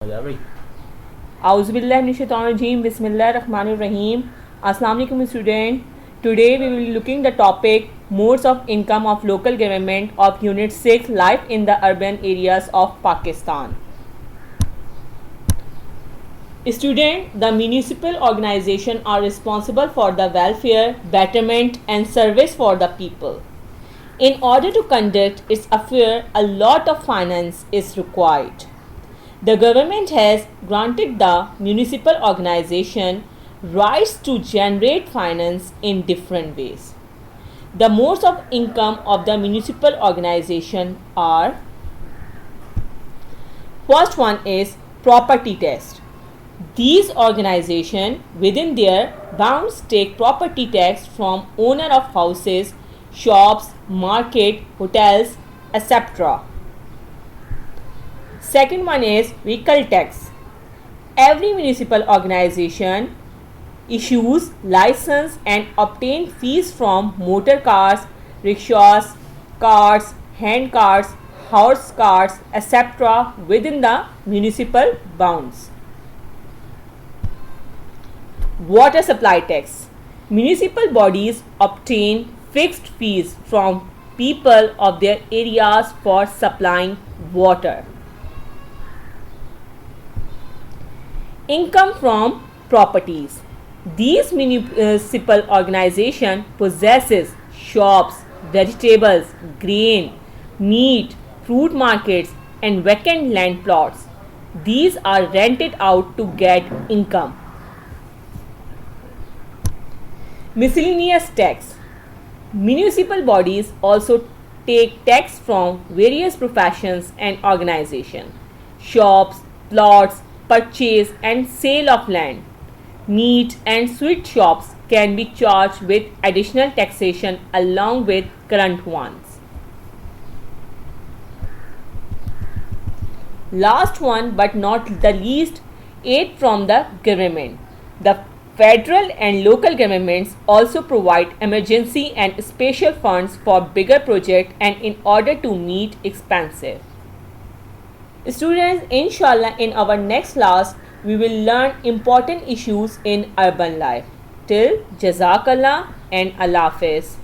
Auzubillahiminash-shaytanir-rajeem. Bismillahir-rahmanir-rahim. Assalamu alaikum student. Today we will be looking the topic modes of income of local government of Unit 6 Life in the urban areas of Pakistan. Student, the municipal organization are responsible for the welfare, betterment and service for the people. In order to conduct its affair, a lot of finance is required. The government has granted the municipal organization rights to generate finance in different ways. The modes of income of the municipal organization are: first one is property tax. These organizations within their bounds take property tax from owner of houses, shops, market, hotels, etc. Second one is vehicle tax. Every municipal organization issues license and obtain fees from motor cars, rickshaws, carts, hand carts, horse carts, etc. within the municipal bounds. Water supply tax. Municipal bodies obtain fixed fees from people of their areas for supplying water. Income from properties. These municipal organization possesses shops, vegetables, grain, meat, fruit markets and vacant land plots. These are rented out to get income. Miscellaneous tax. Municipal bodies also take tax from various professions and organizations. Shops, plots, purchase and sale of land, meat and sweet shops can be charged with additional taxation along with current ones. Last one but not the least, aid from the government. The federal and local governments also provide emergency and special funds for bigger projects and in order to meet expenses. Students, inshallah in our next class we will learn important issues in urban life. Till Jazakallah and Allah Hafiz.